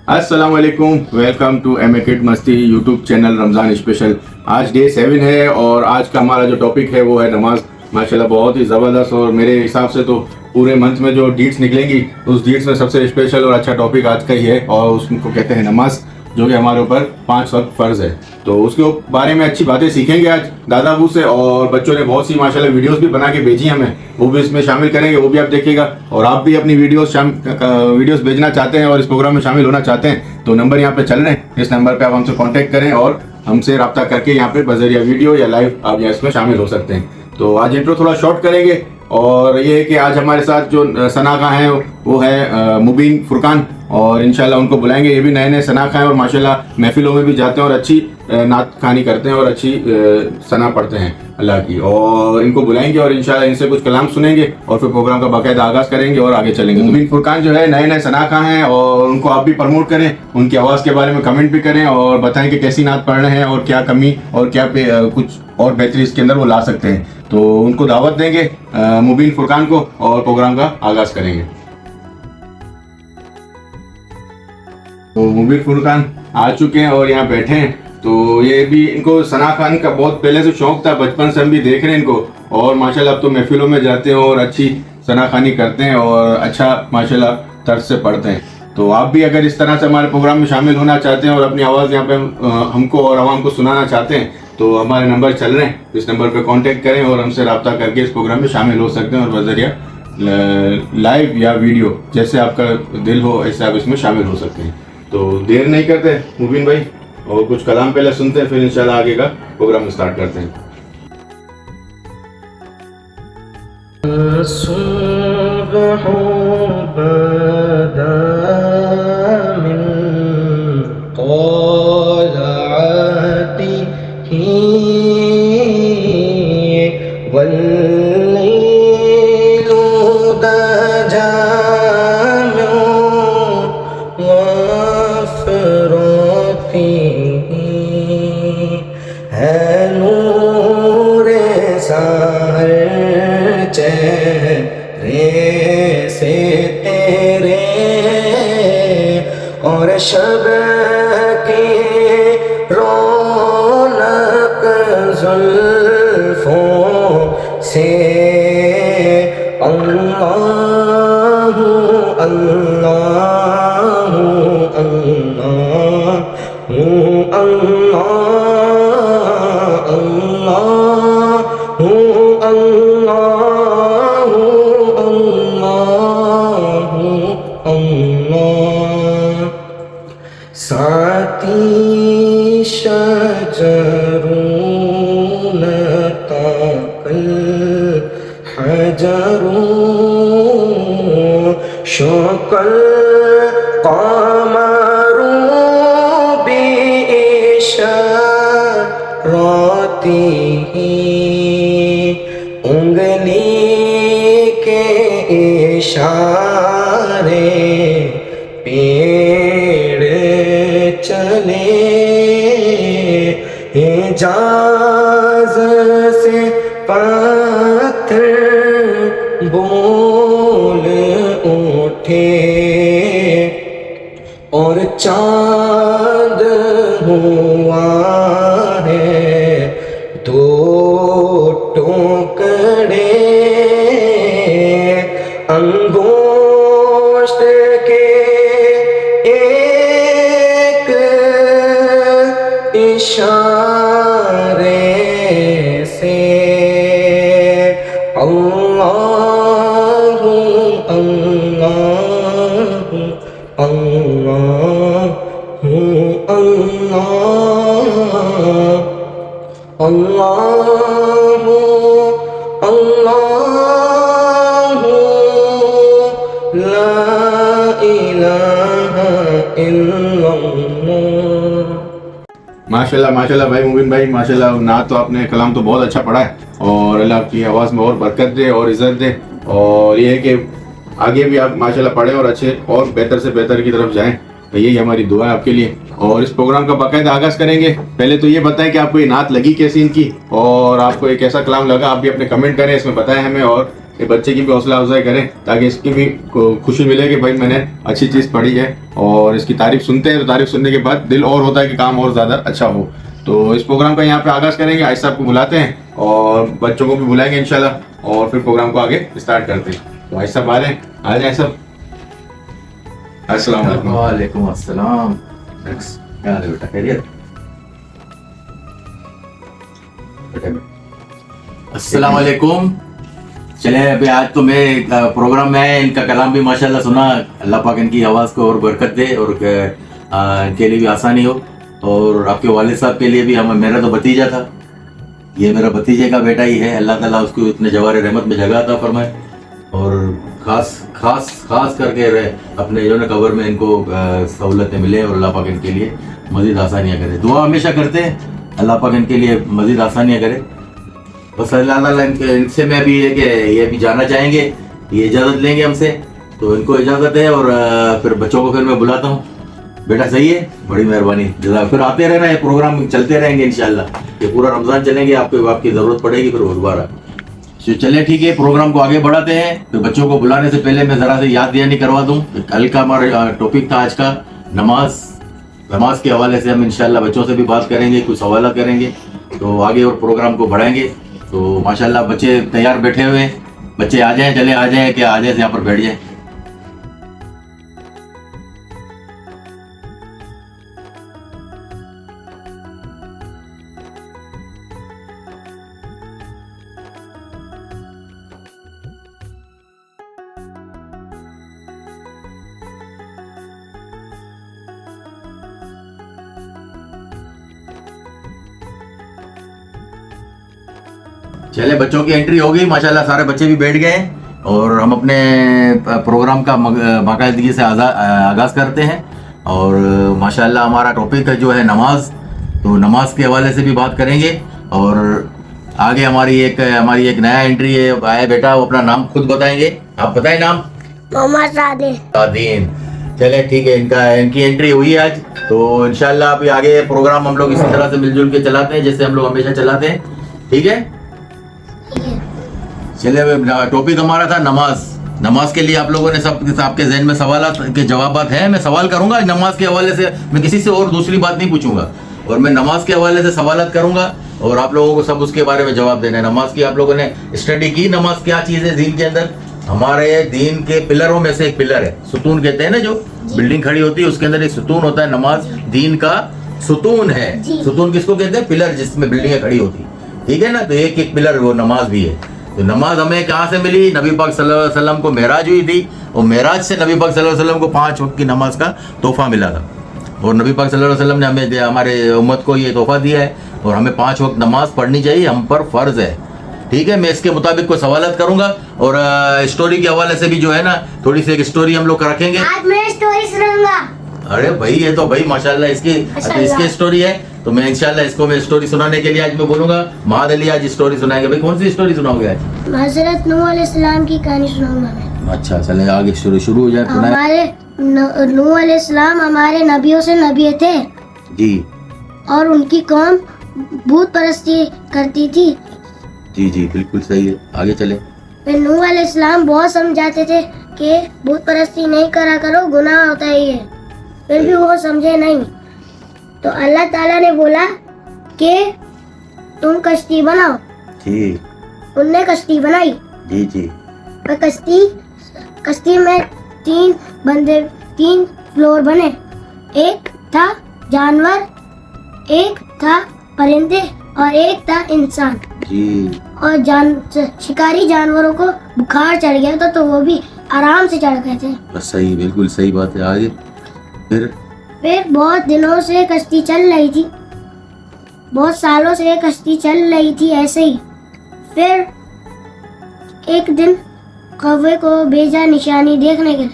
अस्सलाम वालेकुम, welcome to M A kid Masti YouTube channel Ramzan special. आज डे 7 है और आज का हमारा जो टॉपिक है वो है नमाज। माशाल्लाह बहुत ही ज़बरदस्त, और मेरे हिसाब से तो पूरे मंथ में जो डीट्स निकलेंगी उस डीट्स में सबसे स्पेशल और अच्छा टॉपिक आज का ही है, और उसको कहते हैं नमाज, जो कि हमारे ऊपर 5 वक्त फ़र्ज़ है। तो उसके बारे में अच्छी बातें सीखेंगे आज दादा अबू से, और बच्चों ने बहुत सी माशाल्लाह वीडियोस भी बना के भेजी हमें, वो भी इसमें शामिल करेंगे, वो भी आप देखिएगा। और आप भी अपनी वीडियोस भेजना चाहते हैं और इस प्रोग्राम में शामिल होना चाहते हैं तो नंबर यहाँ पे चल रहे हैं, इस नंबर पे आप हमसे कांटेक्ट करें और हमसे रब्ता करके यहाँ पे बजरिया वीडियो या लाइव आप यहाँ इसमें शामिल हो सकते हैं। तो आज इंट्रो थोड़ा शॉर्ट करेंगे, और ये है कि आज हमारे साथ जो सनाखा हैं वो है मुबीन फुरकान, और इंशाल्लाह उनको बुलाएंगे। ये भी नए नए सनाखा हैं और माशाल्लाह महफिलों में भी जाते हैं और अच्छी नात कहानी करते हैं और अच्छी सना पढ़ते हैं अल्लाह की, और इनको बुलाएंगे और इंशाल्लाह इनसे कुछ कलाम सुनेंगे और फिर प्रोग्राम का बाकायदा आगाज़ करेंगे और आगे चलेंगे। मुबीन फुरकान जो है नए नए सनाखा हैं, और उनको आप भी प्रमोट करें, उनकी आवाज़ के बारे में कमेंट भी करें और बताएं कि कैसी नात पढ़ रहे हैं और क्या कमी और क्या कुछ और बेहतरी इसके अंदर वो ला सकते हैं। तो उनको दावत देंगे मुबीन फुरकान को, और प्रोग्राम का आगाज़ करेंगे। तो मुबीन फुरकान आ चुके हैं और यहाँ बैठे हैं। तो ये भी इनको सना खान का बहुत पहले से शौक था, बचपन से हम भी देख रहे हैं इनको, और माशाल्लाह अब तो महफिलों में जाते हैं और अच्छी सना खानी करते हैं और अच्छा माशाल्लाह तर्ज से पढ़ते हैं। तो आप भी अगर इस तरह से हमारे प्रोग्राम में शामिल होना चाहते हैं और अपनी आवाज़ यहाँ पे हमको और आवाम को सुनाना चाहते हैं तो हमारे नंबर चल रहे हैं, इस नंबर पर कांटेक्ट करें और हमसे रब्ता करके इस प्रोग्राम में शामिल हो सकते हैं, और बजरिया लाइव या वीडियो जैसे आपका दिल हो ऐसे आप इसमें शामिल हो सकते हैं। तो देर नहीं करते मुबीन भाई, और कुछ कलाम पहले सुनते हैं, फिर इंशाल्लाह आगे का प्रोग्राम स्टार्ट करते हैं। और शब की रौनक जुल्फों से अल्लाहु अल्लाहु अल्लाहु अल्लाहु अल्लाहु अल्लाहु अल्लाहु अल्लाह। साती शजरून ताकल हजरून शोकल कमरू बिइशराती उंगली के इशारे चले हिजाज से पत्थर बोल उठे और चांद हुआ है दो टुकड़े अंगूष्ठ के इशारे से अल्लाहु अल्लाहु अल्लाहु अल्लाहु अल्लाहु अल्लाहु ला इलाहा इल्लल्लाह। माशाल्लाह माशाल्लाह भाई मुबीन भाई, माशाल्लाह नात तो आपने कलाम तो बहुत अच्छा पढ़ा है, और अल्लाह की आवाज़ में और बरकत दे और इज़्ज़त दे, और ये है कि आगे भी आप माशाल्लाह पढ़ें और अच्छे और बेहतर से बेहतर की तरफ जाएं। तो यही हमारी दुआ है आपके लिए। और इस प्रोग्राम का बाकायदा आगाज़ करेंगे। पहले तो ये बताएं कि आपको ये नात लगी कैसी इनकी, और आपको एक ऐसा कलाम लगा, आप भी अपने कमेंट करें, इसमें बताएं हमें, और ये बच्चे की भी हौसला अफजाई करें ताकि इसकी भी खुशी मिले कि भाई मैंने अच्छी चीज़ पढ़ी है। और इसकी तारीफ सुनते हैं तो तारीफ सुनने के बाद दिल और होता है कि काम और ज़्यादा अच्छा हो। तो इस प्रोग्राम का यहाँ पे आगाज़ करेंगे, आयशा साहब को बुलाते हैं और बच्चों को भी बुलाएंगे इंशाल्लाह, और फिर प्रोग्राम को आगे स्टार्ट करते हैं। तो आयशा साहब आ जाए सब। अस्सलाम वालेकुम। वालेकुम अस्सलाम। क्या हाल है बेटा, खैरियत? अस्सलाम वालेकुम। चले अभी आज तो मैं प्रोग्राम में है, इनका कलाम भी माशाल्लाह सुना। अल्लाह पाक इनकी आवाज़ को और बरकत दे और इनके लिए भी आसानी हो। और आपके वालिद साहब के लिए भी, मेरा तो भतीजा था, ये मेरा भतीजे का बेटा ही है। अल्लाह ताला उसको इतने जवार रहमत में जगह अता फरमाए और खास करके अपने जो ना कबर में इनको सहूलतें मिले और अल्लाह पाक इनके लिए मज़ीद आसानियाँ करे। दुआ हमेशा करते हैं अल्लाह पाक इनके लिए मज़ीद आसानियाँ करे। बस अल्लाह ताला इनसे मैं भी ये भी जाना चाहेंगे, ये इजाज़त लेंगे हमसे, तो इनको इजाज़त है। और फिर बच्चों को फिर मैं बुलाता हूँ। बेटा सही है, बड़ी मेहरबानी, फिर आते रहना, ये प्रोग्राम चलते रहेंगे इंशाल्लाह। ये पूरा रमज़ान चलेंगे, आपकी ज़रूरत पड़ेगी फिर दोबारा। तो चलिए ठीक है, प्रोग्राम को आगे बढ़ाते हैं। तो बच्चों को बुलाने से पहले मैं ज़रा से याद दहानी करवा दूँ। कल का हमारा टॉपिक था आज का नमाज के हवाले से हम इंशाल्लाह बच्चों से भी बात करेंगे, कुछ सवाल करेंगे, तो आगे और प्रोग्राम को बढ़ाएंगे। तो माशाल्लाह बच्चे तैयार बैठे हुए हैं, बच्चे आ जाएं, चले आ जाएं, क्या आ जाए यहाँ पर बैठ जाएं। चले बच्चों की एंट्री हो गई माशाल्लाह, सारे बच्चे भी बैठ गए हैं और हम अपने प्रोग्राम का बाकायदगी से आगाज़ करते हैं। और माशाल्लाह हमारा टॉपिक जो है नमाज, तो नमाज के हवाले से भी बात करेंगे। और आगे हमारी एक नया एंट्री है, आए बेटा, वो अपना नाम खुद बताएंगे। आप बताएं नाम। मोहम्मद सादीन। चले ठीक है, इनकी एंट्री हुई है आज। तो इंशाल्लाह अभी आगे प्रोग्राम हम लोग इसी तरह से मिलजुल के चलाते हैं जैसे हम लोग हमेशा चलाते हैं, ठीक है। चलिए टॉपिक हमारा था नमाज के लिए आप लोगों ने सब आपके जहन में सवाल के जवाब हैं। मैं सवाल करूंगा नमाज के हवाले से, मैं किसी से और दूसरी बात नहीं पूछूंगा, और मैं नमाज के हवाले से सवाल करूंगा और आप लोगों को सब उसके बारे में जवाब देना है। नमाज की आप लोगों ने स्टडी की, नमाज क्या चीज़ है दीन के अंदर। हमारे दीन के पिलरों में से एक पिलर है, सुतून कहते हैं ना, जो बिल्डिंग खड़ी होती है उसके अंदर एक सुतून होता है। नमाज दीन का सुतून है। सुतून किसको कहते हैं? पिलर, जिसमें बिल्डिंगें खड़ी होती है, ठीक है ना। तो एक पिलर वो नमाज भी है। तो नमाज हमें कहाँ से मिली? नबी पाक सल्लल्लाहु अलैहि वसल्लम को मेराज हुई थी और मेराज से नबी पाक सल्लल्लाहु अलैहि वसल्लम को 5 वक्त की नमाज का तोहफा मिला था। और नबी पाक सल्लल्लाहु अलैहि वसल्लम ने हमें हमारे उम्मत को ये तोहफा दिया है और हमें 5 वक्त नमाज पढ़नी चाहिए, हम पर फ़र्ज़ है, ठीक है। मैं इसके मुताबिक कोई सवालत करूँगा और स्टोरी के हवाले से भी जो है ना, थोड़ी सी एक स्टोरी हम लोग रखेंगे। आज मैं स्टोरी सुनाऊंगा। अरे भाई, ये तो भाई माशाल्लाह इसकी स्टोरी है, तो मैं इंशाल्लाह इसको मैं स्टोरी सुनाने के लिए आज मैं बोलूंगा। महाद अली आज स्टोरी सुनाएंगे। भाई कौन सी स्टोरी सुनाओगे आज? हजरत नूह अलैहिस्सलाम की कहानी सुनाऊंगा मैं। अच्छा चले आगे शुरू हो जाए। हमारे नूह अलैहिस्सलाम हमारे नबियों से नबी थे जी, और उनकी कौम भूत परस्ती करती थी। जी जी बिल्कुल सही है, आगे चले। फिर नूह अलैहिस्सलाम बहुत समझाते थे कि भूत परस्ती नहीं करा करो, गुनाह होता है ये, फिर भी वो समझे नहीं। तो अल्लाह ताला ने बोला कि तुम कश्ती बनाओ। जी। उनने कश्ती बनाई। जी जी। और कश्ती में 3 फ्लोर बने। एक था जानवर, एक था परिंदे और एक था इंसान। जी। और शिकारी जानवरों को बुखार चढ़ गया था तो वो भी आराम से चढ़ गए थे। बस सही, बिल्कुल सही बात है। आगे फिर बहुत दिनों से कश्ती चल रही थी, बहुत सालों से कश्ती चल रही थी ऐसे ही। फिर एक दिन कौवे को भेजा निशानी देखने के लिए।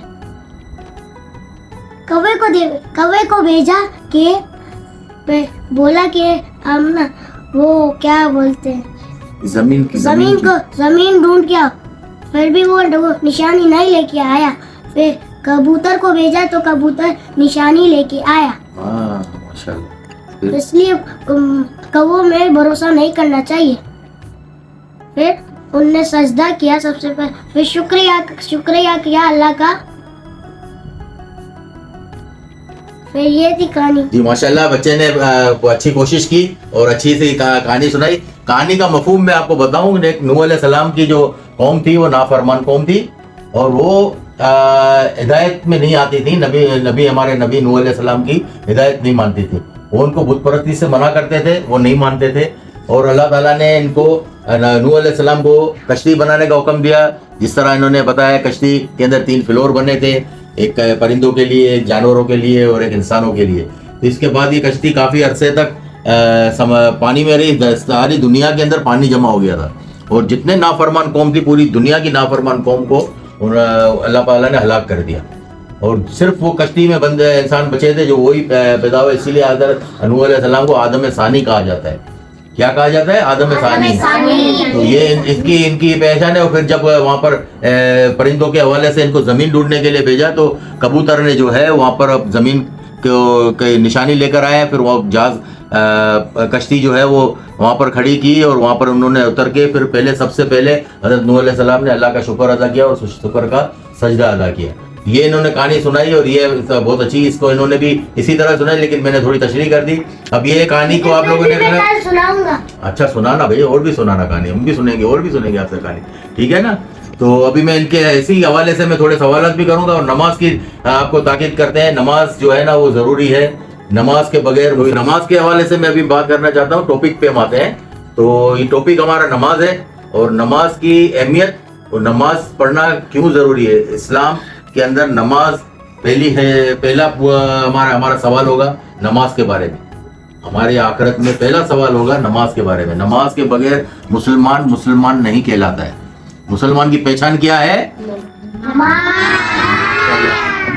कौवे को भेजा कि बोला कि हम ना वो क्या बोलते हैं, जमीन ढूंढ के आओ। फिर भी वो निशानी नहीं लेके आया। फिर कबूतर को भेजा तो कबूतर निशानी लेके आया। इसलिए कौवों में भरोसा नहीं करना चाहिए। फिर उनने सजदा किया सबसे पहले, फिर शुक्रिया किया अल्लाह का। फिर ये थी कहानी। जी माशाल्लाह, बच्चे ने अच्छी कोशिश की और अच्छी सी कहानी सुनाई। कहानी का मफहूम मैं आपको बताऊं, नूह अलैहिस्सलाम की जो कौम थी वो नाफरमान कौम थी और वो हिदायत में नहीं आती थी। नबी हमारे नबी नूह अलैहिस्सलाम की हिदायत नहीं मानती थी। वो उनको बुत परस्ती से मना करते थे, वो नहीं मानते थे। और अल्लाह ताला ने इनको नूह अलैहिस्सलाम को कश्ती बनाने का हुक्म दिया। जिस तरह इन्होंने बताया, कश्ती के अंदर 3 फ्लोर बने थे, एक परिंदों के लिए, एक जानवरों के लिए और एक इंसानों के लिए। तो इसके बाद ये कश्ती काफ़ी अरसे तक पानी में रही। सारी दुनिया के अंदर पानी जमा हो गया था और जितने नाफरमान कौम थी, पूरी दुनिया की नाफरमान कौम को अल्लाह ताला ने हलाक कर दिया। और सिर्फ वो कश्ती में बंद इंसान बचे थे जो वही पैदा हुए। इसीलिए नूह अलैहिस्सलाम को आदम सानी कहा जाता है। क्या कहा जाता है? आदम सानी। तो ये इनकी पहचान है। और फिर जब वहाँ पर परिंदों के हवाले से इनको ज़मीन ढूंढने के लिए भेजा तो कबूतर ने जो है वहाँ पर अब ज़मीन की निशानी लेकर आया। फिर वो जहाज़ कश्ती जो है वो वहाँ पर खड़ी की और वहाँ पर उन्होंने उतर के फिर सबसे पहले हज़रत नूह अलैहिस्सलाम ने अल्लाह का शुक्र अदा किया और शुक्र का सजदा अदा किया। ये इन्होंने कहानी सुनाई और ये बहुत अच्छी, इसको इन्होंने भी इसी तरह सुनाई, लेकिन मैंने थोड़ी तशरीह कर दी। अब ये कहानी को आप लोगों ने सुनाऊंगा। अच्छा सुनाना भैया, और भी सुनाना कहानी, हम भी सुनेंगे और भी सुनेंगे आपसे कहानी, ठीक है ना। तो अभी मैं इनके इसी हवाले से मैं थोड़े सवाल भी करूंगा। और नमाज की आपको ताकीद करते हैं, नमाज जो है ना वो ज़रूरी है। नमाज के बगैर, नमाज के हवाले से मैं अभी बात करना चाहता हूँ। टॉपिक पे हम आते हैं। तो ये टॉपिक हमारा नमाज है और नमाज की अहमियत और नमाज पढ़ना क्यों ज़रूरी है। इस्लाम के अंदर नमाज पहला हमारा सवाल होगा नमाज के बारे में। हमारे आखिरत में पहला सवाल होगा नमाज के बारे में। नमाज के बगैर मुसलमान नहीं कहलाता है। मुसलमान की पहचान क्या है?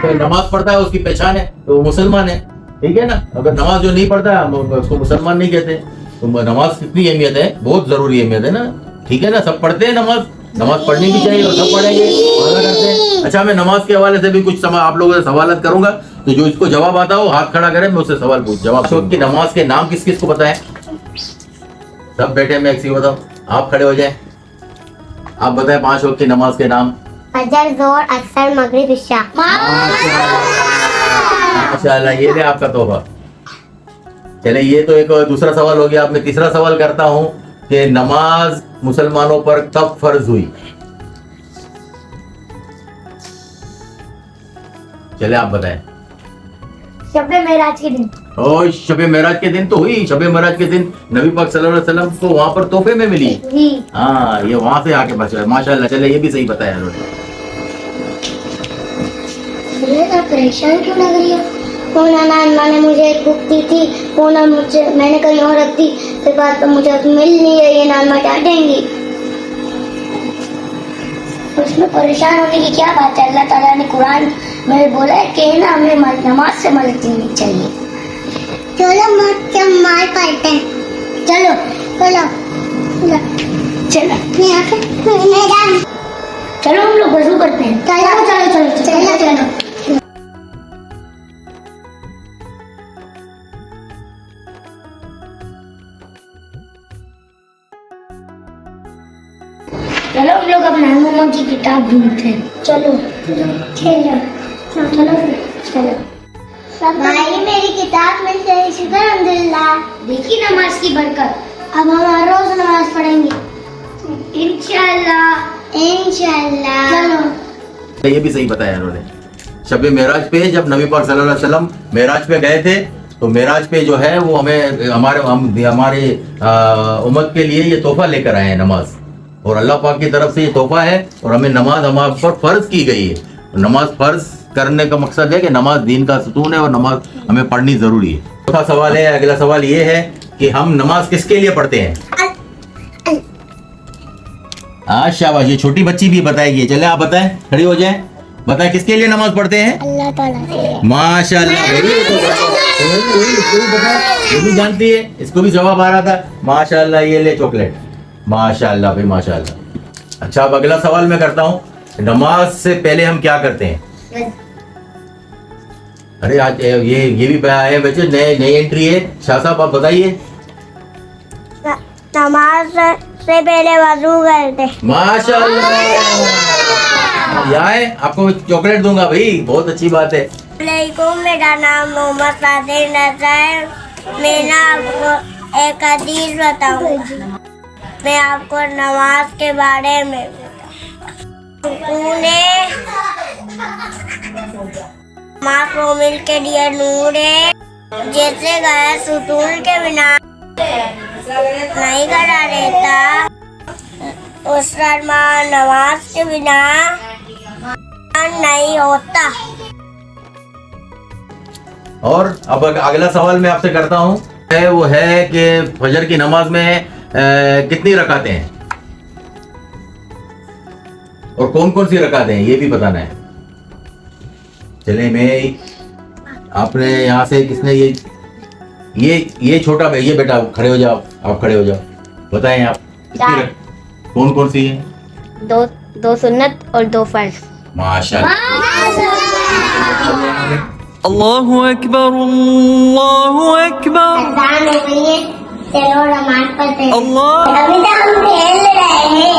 तो नमाज पढ़ता है उसकी पहचान है तो वो मुसलमान है, ठीक है ना। अगर नमाज जो नहीं पढ़ता है उसको मुसलमान नहीं कहते। तो नमाज कितनी अहमियत है, बहुत जरूरी अहमियत है ना, ठीक है ना। सब पढ़ते हैं नमाज पढ़नी भी चाहिए और सब पढ़ेंगे, वादा करते हैं। अच्छा, मैं नमाज के हवाले से भी कुछ आप लोगों से सवाल करूंगा, तो जो इसको जवाब आता हो हाथ खड़ा करें, मैं उससे सवाल जवाब। की नमाज के नाम किस किस को पता है? सब बैठे, मैं एक बताऊं, आप खड़े हो जाए, आप बताएं 5 वक्त की नमाज के नाम। फजर, ज़ोहर, असर, मगरिब, इशा। माशाल्लाह, ये ले आपका तोहफा। चले, ये तो एक दूसरा सवाल हो गया। अब मैं तीसरा सवाल करता हूँ कि नमाज मुसलमानों पर कब फर्ज हुई? चले आप बताएं। शब-ए मेराज के दिन। और शब-ए मेराज के दिन तो हुई। शब-ए मेराज के दिन नबी पाक सल्लल्लाहु अलैहि वसल्लम को वहां पर तोहफे में मिली। हाँ, ये वहां से आके बचा है। माशाल्लाह, चले ये भी सही बताया उन्होंने। परेशान क्यों लग रही है? नाना ने मुझे एक बुक दी थी, मैंने कहीं और रख दी, फिर बाद तो मुझे मिल नहीं रही है, नाना डांटेंगी। उसमें परेशान होने की क्या बात है? अल्लाह ताला ने कुरान में बोला है कि ना हमें नमाज से मदद लेनी चाहिए। चलो मार पढ़ते हैं। चलो चलो हम लोग वजू करते हैं। चलो। चलो हम लोग अपने मोमो की किताब ढूंढते हैं। चलो। भाई मेरी किताब मिल गई, शुक्र अल्हम्दुलिल्लाह। देखी नमाज की बरकत। अब हम हर रोज नमाज पढ़ेंगे इंशाअल्लाह। चलो। ये भी सही बताया उन्होंने। शब मेराज पे जब नबी पाक सल्लल्लाहु अलैहि वसल्लम मेराज पे गए थे, तो मेराज पे जो है वो हमें हमारे उम्मत के लिए ये तोहफा लेकर आए हैं नमाज। और अल्लाह पाक की तरफ से ये तोहफा है और हमें नमाज हमारे पर फर्ज की गई है। नमाज फर्ज करने का मकसद है कि नमाज दीन का सुतून है और नमाज हमें पढ़नी जरूरी है। चौथा सवाल है, अगला सवाल ये है कि हम नमाज किसके लिए पढ़ते हैं? शाबाश, ये छोटी बच्ची भी बताएगी। चले आप बताएं, खड़ी हो जाएं, बताएं किसके लिए नमाज पढ़ते हैं? अल्लाह ताला। माशाल्लाह, ये भी जानती है, इसको भी जवाब आ रहा था। माशाल्लाह, ये ले चॉकलेट। माशाल्लाह भाई, माशाल्लाह। अच्छा, अब अगला सवाल मैं करता हूँ, नमाज से पहले हम क्या करते हैं? अरे आज ये भी है बच्चे, नई एंट्री है। शाह साहब आप बताइए। नमाज सबसे पहले वजू करते। माशाल्लाह। यहाँ है, आपको चॉकलेट दूंगा भाई, बहुत अच्छी बात है। वालेकुम, मेरा नाम मोहम्मद सादिर नज़र है। मैं ना आपको एक हदीस बताऊंगा। मैं आपको नमाज के बारे में नमाज मोमिन के लिए नूर है, जैसे गाय सुतून के बिना नहीं खड़ा रहता, उस नमाज के बिना नहीं होता। और अब अगला सवाल मैं आपसे करता हूँ, वो है कि फजर की नमाज में कितनी रकातें हैं और कौन कौन सी रकातें हैं, ये भी बताना है। चले मैं आपने यहाँ से किसने ये छोटा भाई, ये बेटा खड़े हो जाओ, आप खड़े हो जाओ, बताएं आप कौन कौन सी है। दो सुन्नत और 2 फर्ज। माशाल्लाह। अल्लाहु अकबर, अल्लाहु अकबर। अज़ान हो गई है, चलो नमाज पढ़ते हैं। अल्लाह। अभी तक हम खेल रहे हैं।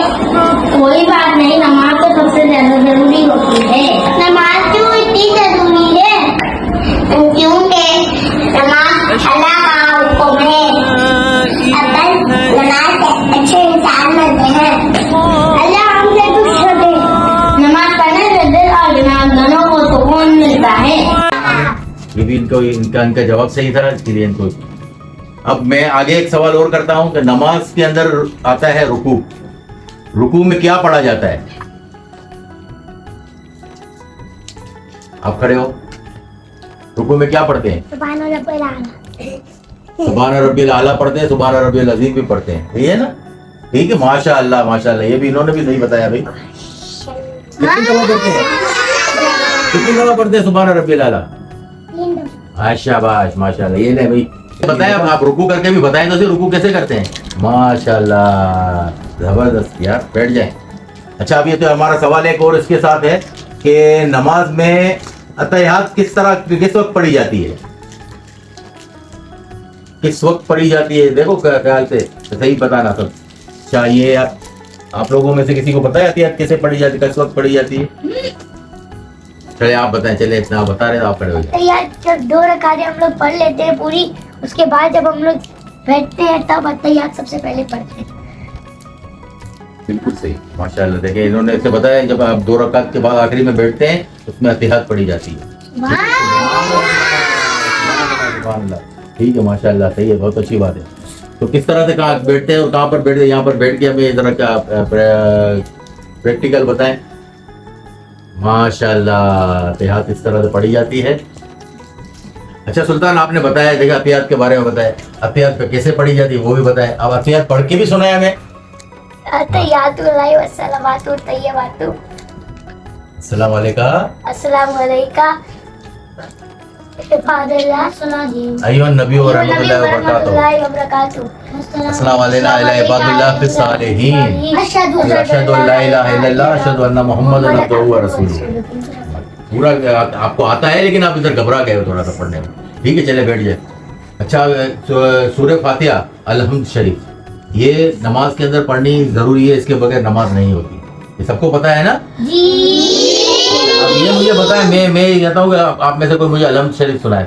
कोई बात नहीं, नमाज तो सबसे ज्यादा जरूरी होती है। नमाज क्यों इतनी जरूरी है? क्योंकि नमाज अल्लाह का हुक्म है। अगर नमाज से अच्छे इंसान बनते हैं, अल्लाह हमसे कुछ छोटे नमाज पढ़ने से दिल और दिमाग दोनों को सुकून मिलता है। ये भी इनका जवाब सही था, इसलिए इनको। अब मैं आगे एक सवाल और करता हूं कि नमाज के अंदर आता है रुकू। रुकू में क्या पढ़ा जाता है? आप खड़े हो, रुकू में क्या पढ़ते हैं? सुभान रब्बिल आला पढ़ते हैं, सुभान रब्बिल अज़ीम भी पढ़ते हैं, ये है ना? ठीक है, माशाअल्लाह माशाअल्लाह, ये भी इन्होंने भी सही बताया भाई। कितनी दफा पढ़ते हैं? कितनी दफा पढ़ते हैं सुभान रब्बिल आला? शाबाश माशाल्लाह। ये ले भाई, बताएं आप रुकू करके भी बताएं तो, रुकू कैसे करते हैं? माशाल्लाह, जबरदस्त यार, बैठ जाएं। अच्छा, अब ये तो हमारा सवाल एक और इसके साथ है कि नमाज में अतहियात किस वक्त पढ़ी जाती है? किस वक्त पढ़ी जाती है? देखो ख्याल से सही बताना सब। अच्छा, ये आप लोगों में से किसी को पता है अतहियात कैसे पढ़ी जाती है, किस वक्त पढ़ी जाती है? चले आप बताएं, चले इतना बता रहे आप खड़े हो जाए। यार, जब 2 रकातें हम लोग पढ़ लेते हैं पूरी, उसके बाद जब हम लोग बैठते हैं तब अत्तहियात सबसे पहले पढ़ते हैं। बिल्कुल सही, माशाल्लाह। देखिए इन्होंने इसे बताया, जब आप 2 रकात के बाद आखिरी में बैठते हैं उसमें अत्तहियात पढ़ी जाती है। ठीक है, माशाल्लाह, सही है, बहुत अच्छी बात है। तो किस तरह से कहाँ बैठते हैं और कहाँ पर बैठते हैं? यहाँ पर बैठ के हमें जरा क्या प्रैक्टिकल बताएं। माशाल्लाह, अत्तहियात इस तरह से पढ़ी जाती है। अच्छा सुल्तान, आपने बताया, देखा अत्तहियात के बारे में बताया, अत्तहियात पे कैसे पढ़ी जाती है वो भी बताया। अब अत्तहियात पढ़ के भी सुनाया हमें। अत्तहियातुल्लाहि वस्सलावातु तय्यबातु। अस्सलाम वालेकुम। अस्सलाम वालेकुम। इबादल्लाह सलाम। अय्युहन नबी व रहमतुल्लाहि व बरकातहू। अस्सलाम अलैना इला इबादिल्लाह फिस सालिहीन। अशहदु अल्ला इलाहा इल्लल्लाह अशहदु अन्ना मुहम्मदन अब्दुहु व रसूलुहु। पूरा आपको आता है, लेकिन आप इधर घबरा गए हो थोड़ा सा पढ़ने में। ठीक है, चले बैठ जाए। अच्छा, सूरह फातिहा अल-हम्द शरीफ, ये नमाज के अंदर पढ़नी जरूरी है, इसके बगैर नमाज नहीं होती। ये सबको पता है ना जी? अब ये मुझे बताएं, मैं ये कहता हूँ कि आप में से कोई मुझे अल-हम्द शरीफ सुनाए।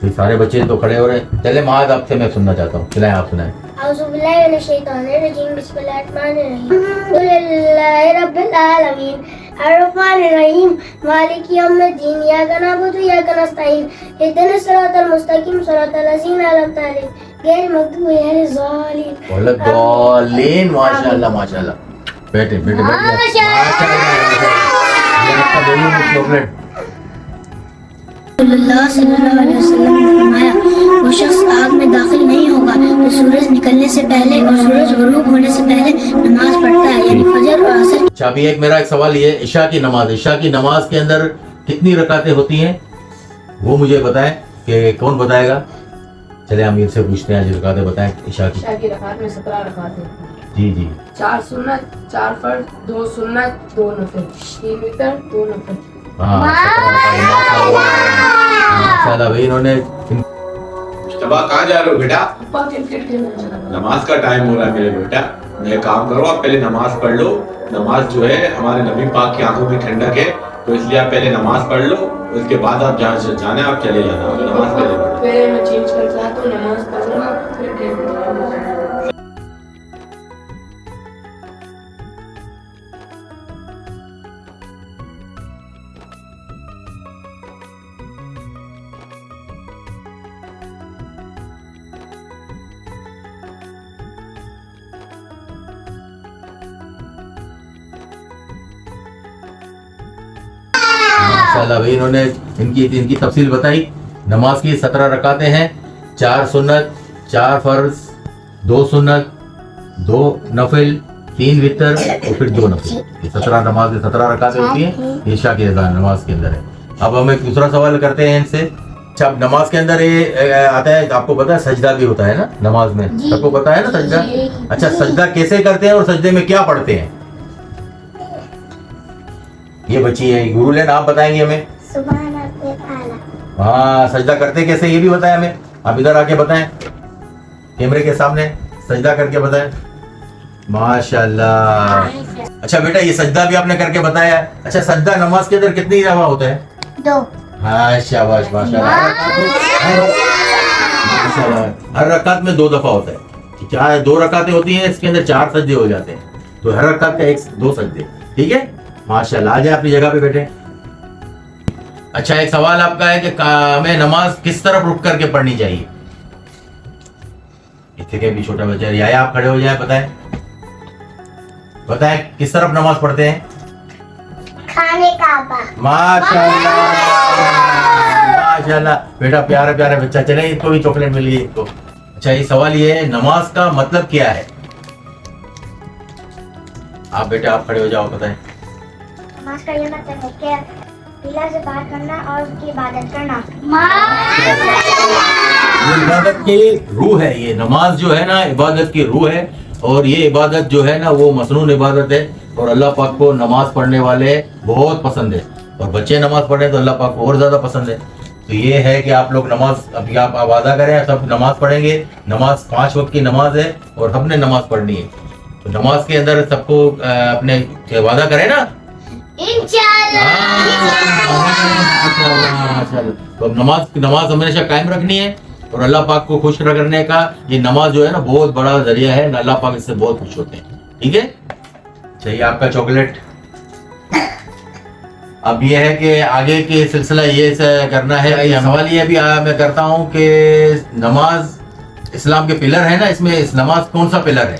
तो सारे बच्चे तो खड़े हो रहे हैं। चले महाद, आपसे मैं सुनना चाहता हूँ, चलाएं आप सुनाएं। औज़ुबिल्लाहि मिनश शैतानिर रजीम, बिस्मिल्लाहिर्रहमानिर्रहीम, अल्हम्दुलिल्लाहि रब्बिल आलमीन, अर्रहमानिर रहीम, मालिकि यौमिद्दीन, इय्याका नअबुदु व इय्याका नस्तईन, इहदिनस सिरातल मुस्तकीम, सिरातल लज़ीना अनअमता अलैहिम, गैरिल मग़दूबि अलैहिम वलद्दालीन। माशाल्लाह माशाल्लाह, बैठे बैठे सल्लल्लाहु अलैहि वसल्लम ने फरमाया, वो शख्स आग में दाखिल नहीं होगा तो सूरज निकलने से पहले और सूरज गुरूब होने से पहले नमाज पढ़ता है, यानी फजर और असर। अच्छा, अभी एक मेरा एक सवाल ये, इशा की नमाज, इशा की नमाज के अंदर कितनी रकातें होती हैं वो मुझे बताएं। कि कौन बताएगा? चले अमीर से पूछते हैं, आज रकातें बताएं इशा की। इशा की रकात में 17 रकात है। जी जी। 4 सुन्नत, 4 फर्ज, 2 सुन्नत, 2 नफल, 3 वितर, 2 नफल। हाँ, माशाल्लाह भाई, इन्होंने शबा कहाँ जा रहे हो बेटा? पापा क्रिकेट खेलने चला गया। नमाज का टाइम हो रहा है मेरे बेटा। मैं काम करो, आप पहले नमाज पढ़ लो। नमाज जो है हमारे नबी पाक की आंखों की ठंडक है, तो इसलिए आप पहले नमाज पढ़ लो, उसके बाद आप जहाँ से जाना है आप चले जाना। नमाज पहले पढ़ो। पहले मैं चेंज करके आता हूँ, नमाज पढ़ूंगा, फिर खेलने जाऊंगा। माशाल्लाह भाई, इन्होंने इनकी तफसील बताई। नमाज की 17 रकातें हैं, 4 सुन्नत, 4 फर्ज, 2 सुन्नत, 2 नफिल, 3 वितर और फिर 2 नफिल। ये 17 नमाज 17 रकातें होती हैं, ईशा की नमाज के अंदर है। अब हम एक दूसरा सवाल करते हैं इनसे। अच्छा, अब नमाज के अंदर ये आता है, आपको पता है सजदा भी होता है ना नमाज में, सबको पता है ना सजदा? अच्छा, सजदा कैसे करते हैं और सजदे में क्या पढ़ते हैं? ये बच्ची है गुरुलेन, आप बताएंगे हमें। हाँ, सजदा करते कैसे ये भी बताएं हमें। आप इधर आके बताएं, कैमरे के सामने सजदा करके बताएं। माशाल्लाह। अच्छा बेटा, ये सजदा भी आपने करके बताया। अच्छा, सजदा नमाज के अंदर कितनी दफा होता है? 2। हाँ, शाबाश, माशाल्लाह। माशाल्लाह, हर रकात में 2 दफा होता है। चाहे 2 रकातें होती हैं, इसके अंदर 4 सजदे हो जाते हैं, तो हर रकात का 2 सजदे। ठीक है, माशाल्लाह। आ जाए अपनी जगह पे बैठे। अच्छा, एक सवाल आपका है कि हमें नमाज किस तरफ रुक करके पढ़नी चाहिए? इतने के भी छोटा बच्चा है, या आप खड़े हो जाए, बताएं किस तरफ नमाज पढ़ते हैं? खाने काबा। माशाल्लाह, माशाल्लाह बेटा, प्यारा प्यारा बच्चा। चले, इसको भी चॉकलेट मिल गई इसको। अच्छा, ये सवाल ये है, नमाज का मतलब क्या है? आप बेटा, आप खड़े हो जाओ, बताएं। नमाज का ये मतलब है कि अल्लाह से बात करना और उसकी इबादत करना। ये इबादत की रूह है। ये नमाज जो है ना, इबादत की रूह है। और ये इबादत जो है ना, वो मसनून इबादत है, और अल्लाह पाक को नमाज पढ़ने वाले बहुत पसंद है। और बच्चे नमाज पढ़े तो अल्लाह पाक को और ज्यादा पसंद है। तो ये है कि आप लोग नमाज अभी आप वादा करें, सब नमाज पढ़ेंगे। नमाज 5 वक्त की नमाज है और सबने नमाज पढ़नी है। तो नमाज के अंदर सबको अपने वादा करें ना, इंशाअल्लाह। तो नमाज हमेशा कायम रखनी है, और अल्लाह पाक को खुश करने का ये नमाज जो है ना, बहुत बड़ा जरिया है। अल्लाह पाक इससे बहुत खुश होते हैं। ठीक है, चाहिए आपका चॉकलेट। अब ये है कि आगे के सिलसिला ये करना है। सवाल ये अभी मैं करता हूँ कि नमाज इस्लाम के पिलर है ना, इसमें इस नमाज कौन सा पिलर है?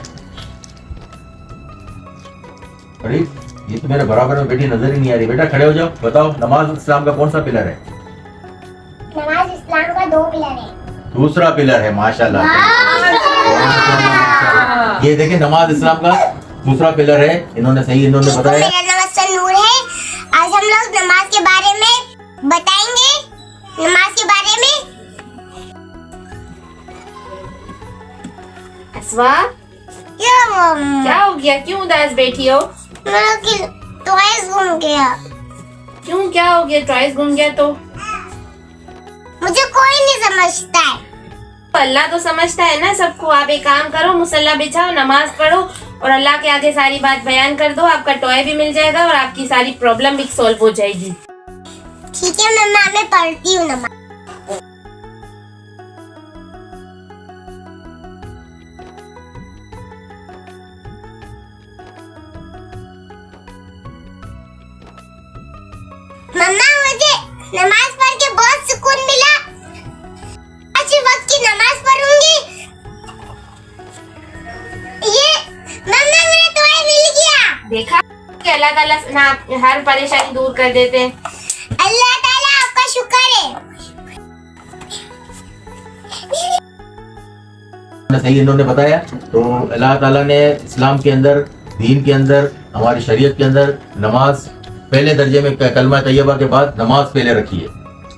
अरे ये तो मेरे बराबर में बेटी नजर ही नहीं आ रही। बेटा खड़े हो जाओ, बताओ नमाज इस्लाम का कौन सा पिलर है? नमाज इस्लाम का 2 पिलर है। दूसरा पिलर है, माशाल्लाह। ये देखें, नमाज इस्लाम का दूसरा पिलर है। इन्होंने बताया। मेरा नाम हसन नूर है। आज हम लोग नमाज के बारे में बताएंगे। नमाज के बारे में अस्वा, क्या हो गया? क्यों उदास बैठी हो? मेरा टॉयज गुम गया। क्यों, क्या हो गया? टॉयज गुम गया तो मुझे कोई नहीं समझता है। अल्लाह तो समझता है ना सबको। आप एक काम करो, मुसल्ला बिछाओ, नमाज पढ़ो और अल्लाह के आगे सारी बात बयान कर दो। आपका टॉय भी मिल जाएगा और आपकी सारी प्रॉब्लम भी सॉल्व हो जाएगी। ठीक है मम्मा, मैं पढ़ती हूँ नमाज। मम्मा, मुझे नमाज पढ़ के बहुत सुकून मिला। आज वक्त की नमाज पढ़ूंगी। ये मम्मा, मेरा टॉय मिल गया। देखा कि अल्लाह ताला ना हर परेशानी दूर कर देते हैं। अल्लाह ताला आपका शुक्र है। सही इन्होंने बताया। तो अल्लाह ताला ने इस्लाम के अंदर, दीन के अंदर, हमारी शरीयत के अंदर नमाज पहले दर्जे में, कलमा तैयबा के बाद नमाज पहले रखी है।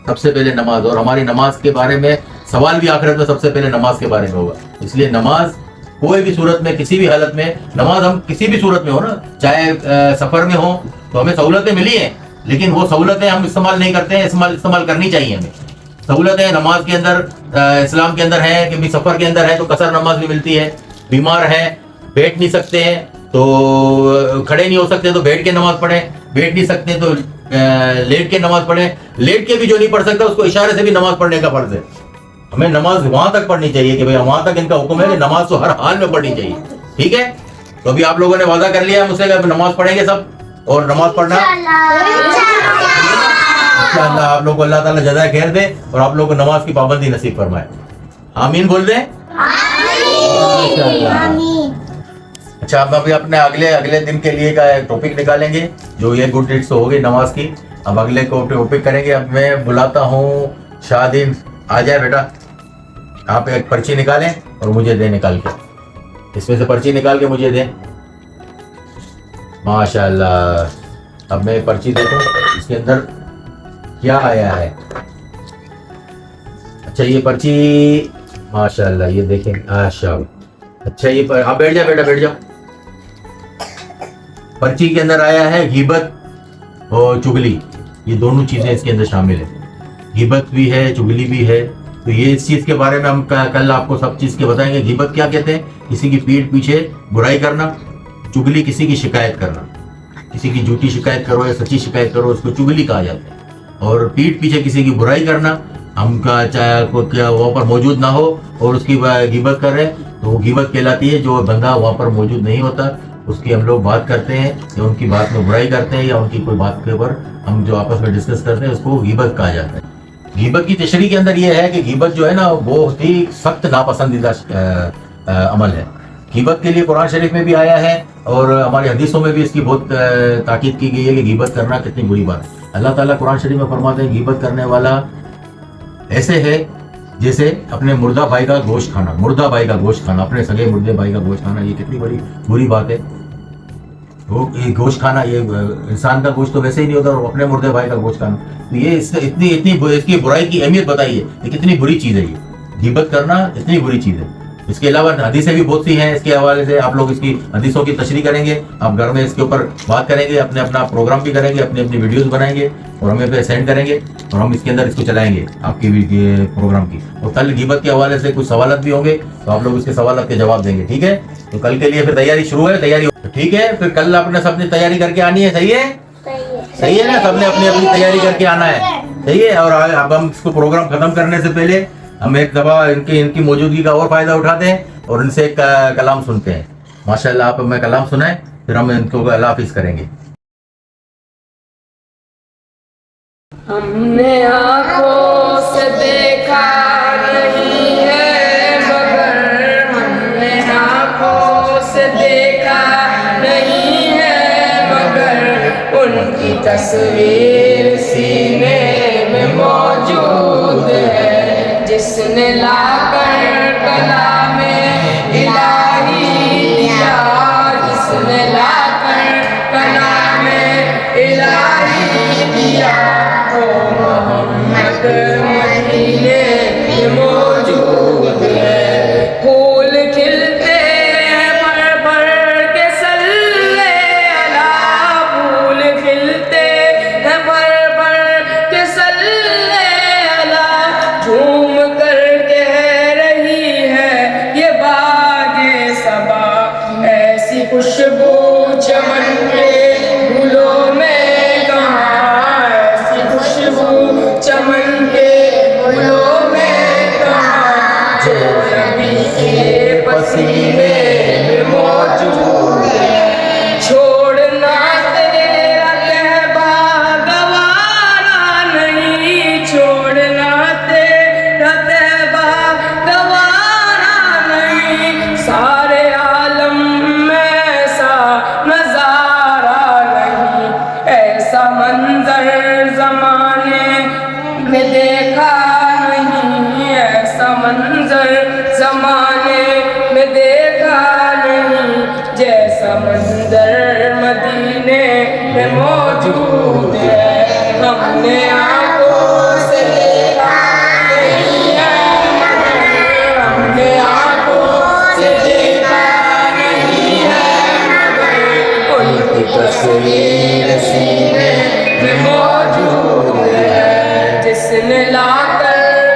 सबसे पहले नमाज, और हमारी नमाज के बारे में सवाल भी आखिरत में सबसे पहले नमाज के बारे में होगा। इसलिए नमाज कोई भी सूरत में, किसी भी हालत में, नमाज हम किसी भी सूरत में हो ना, चाहे सफर में हो, तो हमें सहूलतें मिली हैं, लेकिन वो सहूलतें हम इस्तेमाल नहीं करते हैं। इस्तेमाल करनी चाहिए हमें। सहूलत है नमाज के अंदर, इस्लाम के अंदर है कि भी सफर के अंदर है तो कसर नमाज भी मिलती है, बीमार है बैठ नहीं सकते हैं तो खड़े नहीं हो सकते तो बैठ के नमाज पढ़े, बैठ नहीं सकते तो लेट के नमाज पढ़े, लेट के भी जो नहीं पढ़ सकता उसको इशारे से भी नमाज पढ़ने का फर्ज है। हमें नमाज वहां तक पढ़नी चाहिए कि भाई वहां तक इनका हुक्म है कि नमाज तो हर हाल में पढ़नी चाहिए, ठीक है। तो अभी आप लोगों ने वादा कर लिया मुझसे कि नमाज पढ़ेंगे सब, और नमाज पढ़ना इंशाअल्लाह आप लोगों को अल्लाह ताला जज़ाए खैर दे और आप लोगों को नमाज की पाबंदी नसीब फरमाए। आमीन बोल दें। अच्छा, अब अभी अपने अगले दिन के लिए का टॉपिक निकालेंगे, जो ये गुड डीड्स हो गई नमाज की। अब अगले को टॉपिक करेंगे। अब मैं बुलाता हूँ शाहदीन, आ जाए बेटा। आप एक पर्ची निकालें और मुझे दे निकाल के, इसमें से पर्ची निकाल के मुझे दें। माशाल्लाह। अब मैं पर्ची देखूं इसके अंदर क्या आया है। अच्छा ये पर्ची माशाल्लाह, ये देखें आशा। अच्छा ये आप बैठ जाओ बेटा, बैठ जाओ। पर्ची के अंदर आया है गीबत और चुगली, ये दोनों चीजें इसके अंदर शामिल है। गीबत भी है, चुगली भी है। तो ये इस चीज के बारे में हम कल आपको सब चीज के बताएंगे। गीबत क्या कहते हैं? किसी की पीठ पीछे बुराई करना। चुगली किसी की शिकायत करना, किसी की झूठी शिकायत करो या सच्ची शिकायत करो, उसको चुगली कहा जाता है। और पीठ पीछे किसी की बुराई करना, हमका चाहे को क्या वहाँ पर मौजूद ना हो और उसकी गीबत कर रहे तो वो गीबत कहलाती है। जो बंदा वहाँ पर मौजूद नहीं होता उसकी हम लोग बात करते हैं या उनकी बात में बुराई करते हैं या उनकी कोई बात के ऊपर हम जो आपस में डिस्कस करते हैं उसको गीबत कहा जाता है। गीबत की तशरीह के अंदर ये है कि गीबत जो है ना बहुत ही सख्त नापसंदीदा अमल है। गीबत के लिए कुरान शरीफ में भी आया है और हमारी हदीसों में भी इसकी बहुत ताकीद की गई है कि गीबत करना कितनी बुरी बात है। अल्लाह ताला कुरान शरीफ में फरमाते हैं गीबत करने वाला ऐसे है जैसे अपने मुर्दा भाई का गोश्त खाना। मुर्दा भाई का गोश्त खाना, अपने सगे मुर्दे भाई का गोश्त खाना, ये कितनी बड़ी बुरी बात है। वो ये गोश्त खाना, ये इंसान का गोश्त तो वैसे ही नहीं होता और अपने मुर्दे भाई का गोश्त खाना, तो ये इतनी इसकी बुराई की अहमियत बताइए, ये कितनी बुरी चीज़ है। ये गीबत करना इतनी बुरी चीज़ है। इसके अलावा हदीसें भी बहुत सी हैं इसके हवाले से। आप लोग इसकी हदीसों की तशरीह करेंगे, आप घर में इसके ऊपर बात करेंगे, अपना प्रोग्राम भी करेंगे, अपनी वीडियोस बनाएंगे और हमें पे सेंड करेंगे और हम इसके अंदर इसको चलाएंगे आपकी प्रोग्राम की। और कल गीबत के हवाले से कुछ सवालत भी होंगे तो आप लोग इसके सवालत के जवाब देंगे, ठीक है। तो कल के लिए फिर तैयारी शुरू है, तैयारी ठीक है। फिर कल अपने सबने तैयारी करके आनी है, सही है? सही है ना, सबने अपनी अपनी तैयारी करके आना है, सही है। और अब हम इसको प्रोग्राम खत्म करने से पहले हम एक दफा इनकी मौजूदगी का और फायदा उठाते हैं और इनसे एक कलाम सुनते हैं। माशाल्लाह, आप हमें कलाम सुनाएं, फिर हम इनको अल्लाह हाफिज करेंगे। हमने आँखों से देखा नहीं है मगर, हमने आँखों से देखा नहीं है मगर, उनकी तस्वीर सीने में मौजूद है। जिसने लाकर कलामे इलाही दिया, जिसने लाकर कलामे इलाही दिया, मोहम्मद मदीने में मौजूद है। फूल खिलते हैं पर पर के सल्ले अला, फूल खिलते हैं पर पर के सल्ले अला, झूम कर कह रही है ये बागे सबा, ऐसी खुशबू चमन के फूलों में कहाँ, ऐसी खुशबू चमन के फूलों में कहाँ, जो नबी के पसीने में मौजूद है। छोड़ना तेरा कहबा गवारा नहीं, छोड़ना तेरा कहबा गवारा नहीं, सारे आलम में ऐसा नजारा नहीं, ऐसा मंजर जमाने में देखा नहीं, ऐसा मंजर जमाने में देखा नहीं, जैसा मंजर मदीने में मौजूद है। हमने आँखों से देखा नहीं है मगर, हमने आँखों से देखा नहीं है मगर, उनकी तस्वीर सीने में मौजूद है। जिसने लाकर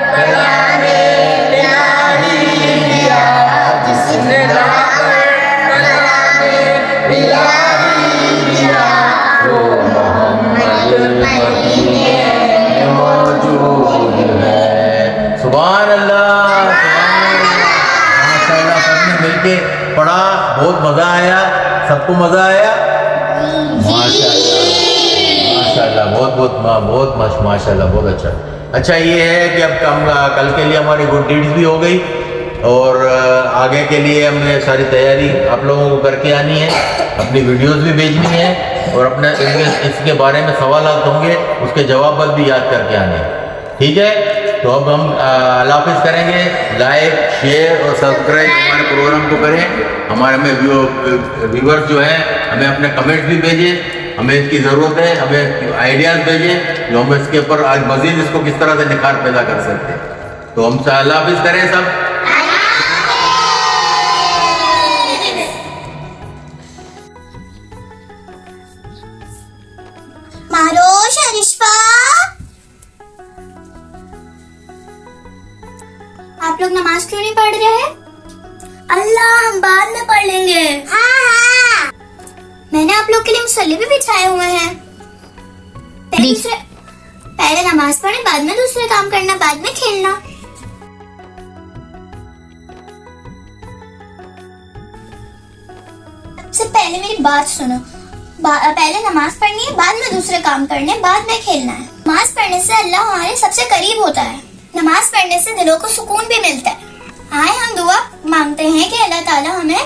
के पढ़ा, बहुत मज़ा आया, सबको मज़ा आया? माशाल्लाह, बहुत माशाल्लाह, बहुत अच्छा। अच्छा ये है कि अब कल के लिए हमारी गुड डीड्स भी हो गई और आगे के लिए हमें सारी तैयारी आप लोगों को करके आनी है, अपनी वीडियोस भी भेजनी है और अपने इसके बारे में सवाल होंगे उसके जवाब भी याद करके आने हैं, ठीक है? तो अब हम अल्लाह हाफ़िज़ करेंगे। लाइक, शेयर और सब्सक्राइब हमारे प्रोग्राम को करें। हमारे में व्यूवर्स जो हैं हमें अपने कमेंट्स भी भेजें, हमें इसकी ज़रूरत है, हमें आइडियाज़ भेजें जो हम इसके ऊपर आज मज़ीद इसको किस तरह से निखार पैदा कर सकते हैं। तो हम अल्लाह हाफ़िज़ करें सब। मारोश अरिश्वा, आप लोग नमाज क्यों नहीं पढ़ रहे हैं? अल्लाह, हम बाद में पढ़ लेंगे। हाँ। मैंने आप लोग के लिए मुसल्ले भी बिछाए हुए हैं। पहले नमाज पढ़े, बाद में दूसरे काम करना, बाद में खेलना। सबसे पहले मेरी बात सुनो। पहले नमाज पढ़नी है, बाद में दूसरे काम करने, बाद में खेलना है। नमाज पढ़ने से अल्लाह हमारे सबसे करीब होता है। नमाज पढ़ने से दिलों को सुकून भी मिलता है। आए हम दुआ मांगते हैं कि अल्लाह ताला हमें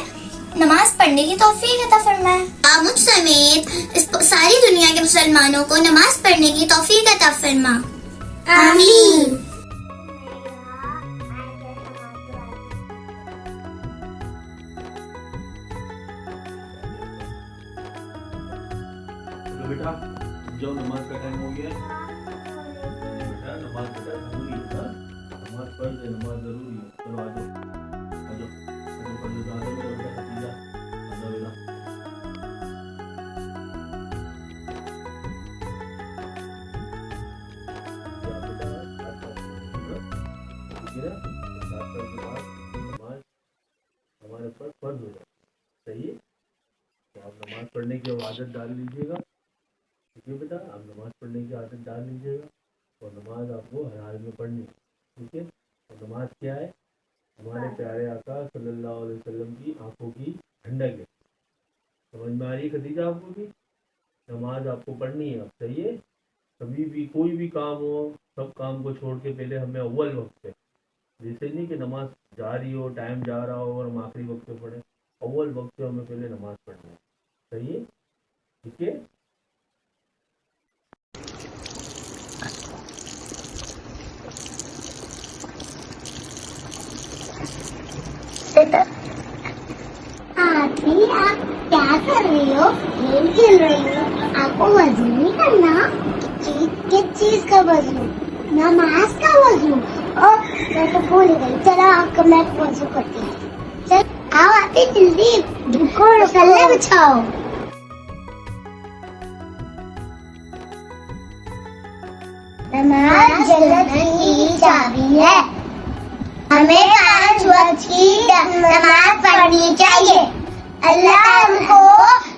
नमाज पढ़ने की तौफीक अता फरमाए। आप मुझ समेत इस सारी दुनिया के मुसलमानों को नमाज पढ़ने की तौफीक अता फरमा। आमीन। बेटा जो नमाज का टाइम हो गया बेटा, नमाज बेटा जरूरी है ना, नमाज पढ़ दे, नमाज जरूरी है। चलो आ जाओ पढ़ लो, आ जाओ मेरा बेटा खतीजा, आ जाओ बेटा। हमारे पास फर्ज हो जाए, सही है? तो आप नमाज पढ़ने की आदत डाल लीजिएगा, ठीक है बेटा? आप नमाज पढ़ने की आदत डाल लीजिएगा और नमाज आपको हर हाल में पढ़नी है, ठीक है? और नमाज क्या है? हमारे प्यारे आका सल्लल्लाहु अलैहि वसल्लम की आंखों की ठंडक है। समझ में आ रही है खदीजा आपको भी? नमाज आपको पढ़नी है, अब सही है? कभी भी कोई भी काम हो, सब काम को छोड़ के पहले हमें अव्वल वक्त पे, जैसे नहीं कि नमाज जा रही हो, टाइम जा रहा हो और हम आखिरी वक्त पे पढ़े, अव्वल वक्त पे हमें पहले नमाज पढ़नी है, सही है? ठीक है? आप क्या कर रही हो? गेम खेल रही हो? आपको वजू नहीं करना? किस चीज का वजू? नमाज का वजू। और मैं तो भूल गई। चलो आपको मैं वजू करती हूँ। चल आओ आते जल्दी, रुको, मसल्ला बिछाओ। नमाज जन्नत की चाबी है। हमें 5 वक्त की नमाज पढ़नी चाहिए। अल्लाह हमको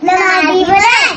नमाजी बनाए।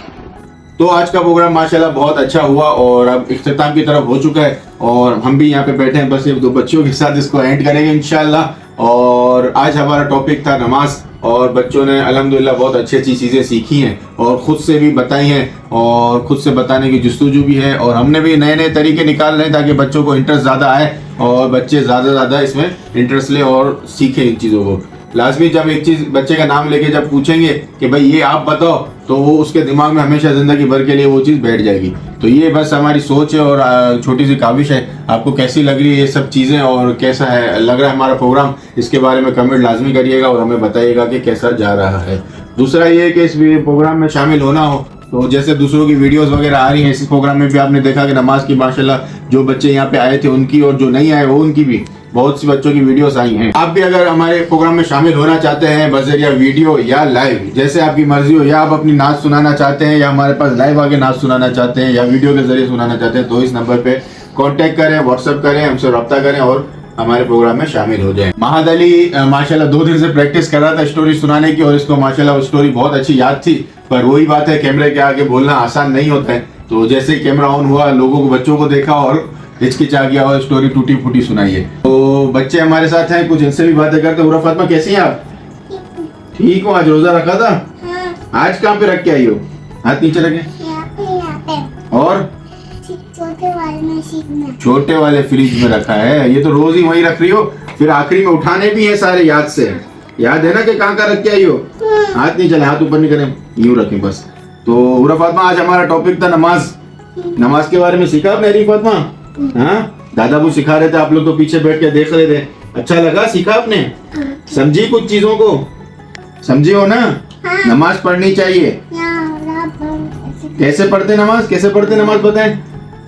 तो आज का प्रोग्राम माशाल्लाह बहुत अच्छा हुआ और अब इख्तिताम की तरफ हो चुका है और हम भी यहाँ पे बैठे हैं, बस ये 2 बच्चों के साथ इसको एंड करेंगे इंशाल्लाह। और आज हमारा टॉपिक था नमाज और बच्चों ने अल्हम्दुलिल्लाह बहुत अच्छी अच्छी चीज़ें सीखी हैं और ख़ुद से भी बताई हैं और ख़ुद से बताने की जुस्तजू भी है और हमने भी नए नए तरीके निकाल रहे हैं ताकि बच्चों को इंटरेस्ट ज़्यादा आए और बच्चे ज़्यादा इसमें इंटरेस्ट लें और सीखें इन चीज़ों को। लाजमी जब एक चीज़ बच्चे का नाम लेके जब पूछेंगे कि भाई ये आप बताओ, तो वो उसके दिमाग में हमेशा ज़िंदगी भर के लिए वो चीज़ बैठ जाएगी। तो ये बस हमारी सोच है और छोटी सी काविश है। आपको कैसी लग रही है ये सब चीज़ें और कैसा है लग रहा है हमारा प्रोग्राम, इसके बारे में कमेंट लाजमी करिएगा और हमें बताइएगा कि कैसा जा रहा है। दूसरा ये है कि इस प्रोग्राम में शामिल होना हो तो जैसे दूसरों की वीडियोस वगैरह आ रही हैं, इस प्रोग्राम में भी आपने देखा कि नमाज की माशाल्लाह जो बच्चे यहाँ पे आए थे उनकी और जो नहीं आए वो उनकी भी बहुत सी बच्चों की वीडियोस आई हैं। आप भी अगर हमारे प्रोग्राम में शामिल होना चाहते हैं बजरिया वीडियो या लाइव, जैसे आपकी मर्जी हो, या आप अपनी नाच सुनाना चाहते हैं या हमारे पास लाइव आके नाच सुनाना चाहते हैं या वीडियो के जरिए सुनाना चाहते हैं, तो इस नंबर पे कांटेक्ट करें, व्हाट्सएप करें, हमसे रब्ता करें और हमारे प्रोग्राम में शामिल हो जाएं। महद अली माशाल्लाह 2 दिन से प्रैक्टिस कर रहा था स्टोरी सुनाने की और इसको माशाल्लाह वो स्टोरी बहुत अच्छी याद थी, पर वही बात है कैमरे के आगे बोलना आसान नहीं होता है। तो जैसे कैमरा ऑन हुआ, लोगों को बच्चों को देखा और हिचकिचा गया और स्टोरी टूटी फूटी सुनाई है। तो बच्चे हमारे साथ हैं, कुछ इनसे भी बातें करते हैं। उरा फातिमा कैसी हैं आप? ठीक हो, आज रोजा रखा था? हाँ, आज कहाँ पे रख के आई हो? हाथ नीचे रखे। यहाँ पे और छोटे वाले में सीखना। छोटे वाले फ्रिज में रखा है। ये तो रोज ही वही रख रही हो, फिर आखिरी में उठाने भी है सारे याद से। याद है ना कि कहाँ रख के आई हो? हाथ नहीं चले, हाथ ऊपर नहीं करें, यूं रखें बस। तो उरा फातिमा, आज हमारा टॉपिक था नमाज। नमाज के बारे में सीखा आपने हरी फातिमा? हाँ, दादा वो सिखा रहे थे, आप लोग तो पीछे बैठ के देख रहे थे। अच्छा लगा? सीखा आपने? समझी कुछ चीजों को? समझी हो ना? नमाज पढ़नी चाहिए। कैसे पढ़ते नमाज? कैसे पढ़ते नमाज बताएं?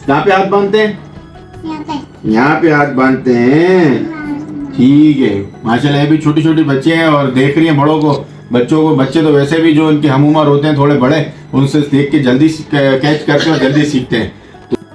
कहाँ पे हाथ बांधते हैं? यहाँ पे हाथ बांधते हैं। ठीक है, माशाल्लाह। ये भी छोटी छोटी बच्चे हैं और देख रही हैं बड़ों को, बच्चों को। बच्चे तो वैसे भी जो इनके हम उम्र होते हैं थोड़े बड़े, उनसे देख के जल्दी कैच करते हैं और जल्दी सीखते हैं।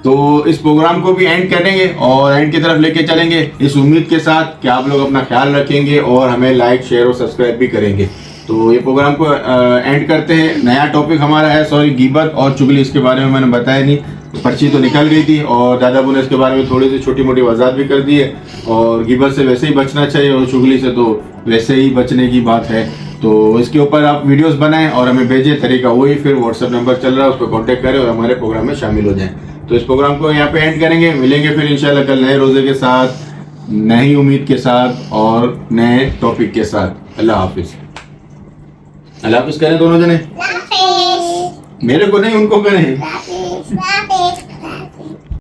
तो इस प्रोग्राम को भी एंड करेंगे और एंड की तरफ लेके चलेंगे, इस उम्मीद के साथ कि आप लोग अपना ख्याल रखेंगे और हमें लाइक, शेयर और सब्सक्राइब भी करेंगे। तो ये प्रोग्राम को एंड करते हैं। नया टॉपिक हमारा है, सॉरी, गीबत और चुगली। इसके बारे में मैंने बताया नहीं, पर्ची तो निकल गई थी और दादाबू ने इसके बारे में थोड़ी सी छोटी मोटी वजाहत भी कर दी है। और गीबत से वैसे ही बचना चाहिए और चुगली से तो वैसे ही बचने की बात है। तो इसके ऊपर आप वीडियोस बनाएं और हमें भेजें। तरीका वही, फिर व्हाट्सएप नंबर चल रहा है, उस पर कॉन्टैक्ट करें और हमारे प्रोग्राम में शामिल हो जाएं। तो इस प्रोग्राम को यहाँ पे एंड करेंगे। मिलेंगे फिर इंशाल्लाह कल नए रोजे के साथ, नई उम्मीद के साथ और नए टॉपिक के साथ। अल्लाह हाफिज। अल्लाह हाफिज करें दोनों जने। मेरे को नहीं, उनको करें।